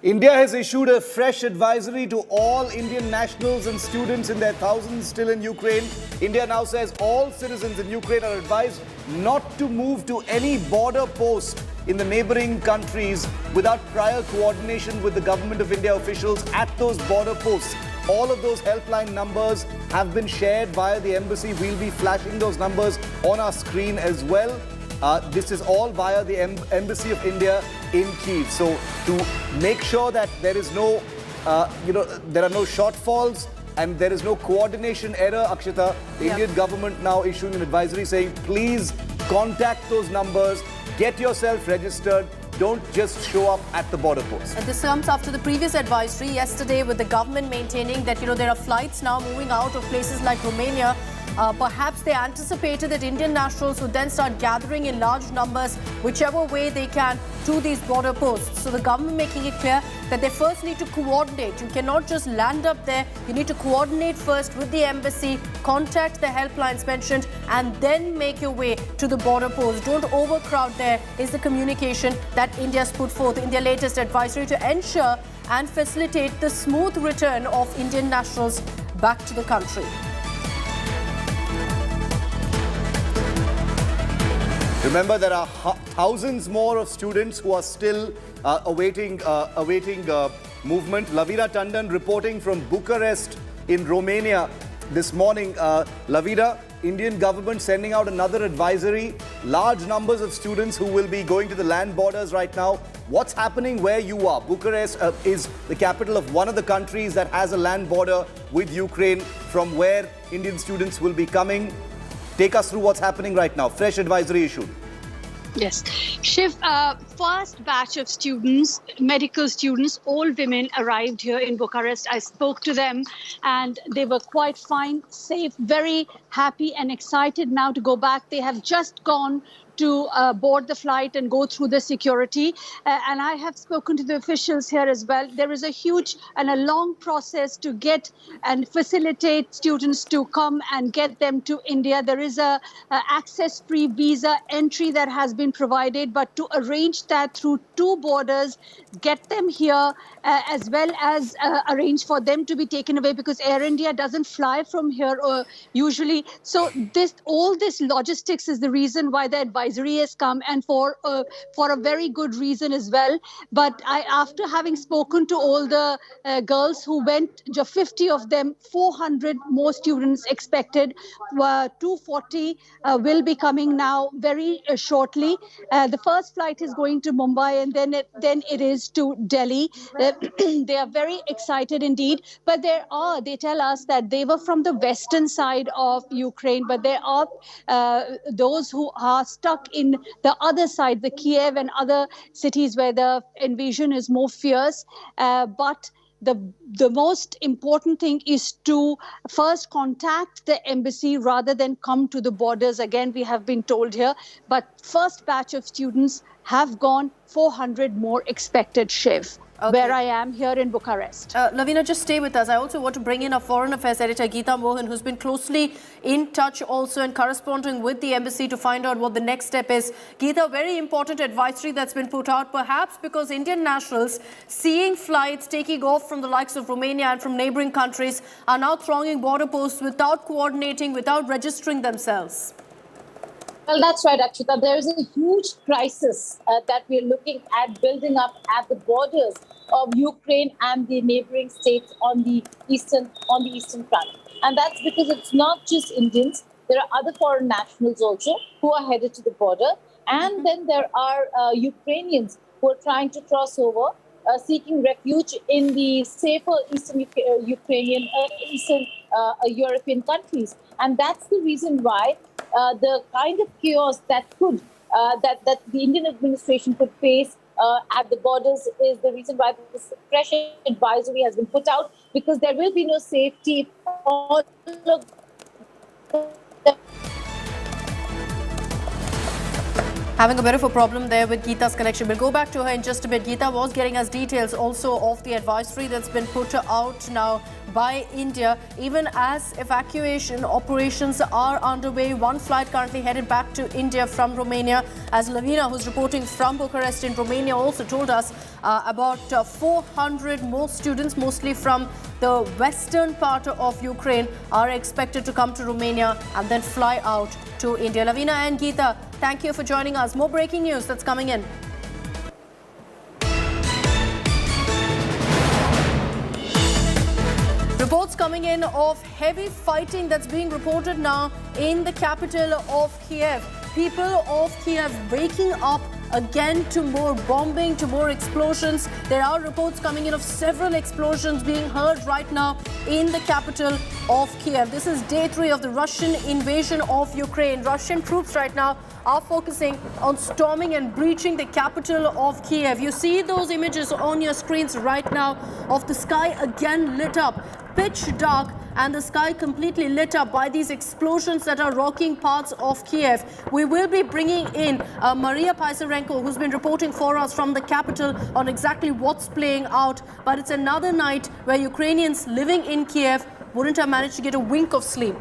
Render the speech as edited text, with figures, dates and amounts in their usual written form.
India has issued a fresh advisory to all Indian nationals and students in their thousands still in Ukraine. India now says all citizens in Ukraine are advised not to move to any border post in the neighboring countries without prior coordination with the Government of India officials at those border posts. All of those helpline numbers have been shared via the embassy. We'll be flashing those numbers on our screen as well. This is all via the Embassy of India in Kyiv. So to make sure that there is no, there are no shortfalls and there is no coordination error, Akshita, the Indian government now issuing an advisory saying, please contact those numbers, get yourself registered. Don't just show up at the border post. And this comes after the previous advisory yesterday with the government maintaining that, there are flights now moving out of places like Romania. Perhaps they anticipated that Indian nationals would then start gathering in large numbers, whichever way they can, to these border posts. So the government making it clear that they first need to coordinate. You cannot just land up there. You need to coordinate first with the embassy, contact the helplines mentioned, and then make your way to the border post. Don't overcrowd there, is the communication that India's put forth in their latest advisory to ensure and facilitate the smooth return of Indian nationals back to the country. Remember, there are thousands more of students who are still awaiting movement. Lavira Tandon reporting from Bucharest in Romania this morning. Lavira, Indian government sending out another advisory. Large numbers of students who will be going to the land borders right now. What's happening where you are? Bucharest is the capital of one of the countries that has a land border with Ukraine, from where Indian students will be coming. Take us through what's happening right now. Fresh advisory issued. Yes. Shiv, first batch of students, medical students, all women arrived here in Bucharest. I spoke to them and they were quite fine, safe, very happy and excited now to go back. They have just gone to board the flight and go through the security. And I have spoken to the officials here as well. There is a huge and a long process to get and facilitate students to come and get them to India. There is a access-free visa entry that has been provided, but to arrange that through two borders, get them here, as well as arrange for them to be taken away, because Air India doesn't fly from here usually. So all this logistics is the reason why the advisory has come, and for a very good reason as well. But after having spoken to all the girls who went, 50 of them, 400 more students expected, 240 will be coming now very shortly. The first flight is going to Mumbai, and then it is to Delhi. They are very excited indeed. But they tell us that they were from the western side of Ukraine, but there are those who are stuck in the other side, the Kiev and other cities where the invasion is more fierce. But the most important thing is to first contact the embassy rather than come to the borders. Again, we have been told here. But first batch of students have gone, 400 more expected, Shiv. Okay. Where I am here in Bucharest. Lavina, just stay with us. I also want to bring in our Foreign Affairs editor, Geeta Mohan, who's been closely in touch also and corresponding with the embassy to find out what the next step is. Geeta, very important advisory that's been put out, perhaps because Indian nationals seeing flights taking off from the likes of Romania and from neighboring countries are now thronging border posts without coordinating, without registering themselves. Well, that's right, Akshita. There is a huge crisis that we're looking at building up at the borders of Ukraine and the neighboring states on the eastern front. And that's because it's not just Indians. There are other foreign nationals also who are headed to the border. And then there are Ukrainians who are trying to cross over, seeking refuge in the safer eastern European countries. And that's the reason why the kind of chaos that that the Indian administration could face at the borders is the reason why this fresh advisory has been put out, because there will be no safety. All of Having a bit of a problem there with Geeta's connection. We'll go back to her in just a bit. Geeta was getting us details also of the advisory that's been put out now by India, even as evacuation operations are underway. One flight currently headed back to India from Romania, as Lavina, who's reporting from Bucharest in Romania, also told us about 400 more students, mostly from the western part of Ukraine, are expected to come to Romania and then fly out to India. Lavina and Geeta, thank you for joining us. More breaking news that's coming in. Reports coming in of heavy fighting that's being reported now in the capital of Kiev. People of Kiev waking up again to more bombing, to more explosions. There are reports coming in of several explosions being heard right now in the capital of Kiev. This is day 3 of the Russian invasion of Ukraine. Russian troops right now are focusing on storming and breaching the capital of Kiev. You see those images on your screens right now of the sky again lit up, pitch dark, and the sky completely lit up by these explosions that are rocking parts of Kiev. We will be bringing in Maria Pysarenko, who's been reporting for us from the capital on exactly what's playing out. But it's another night where Ukrainians living in Kiev wouldn't have managed to get a wink of sleep.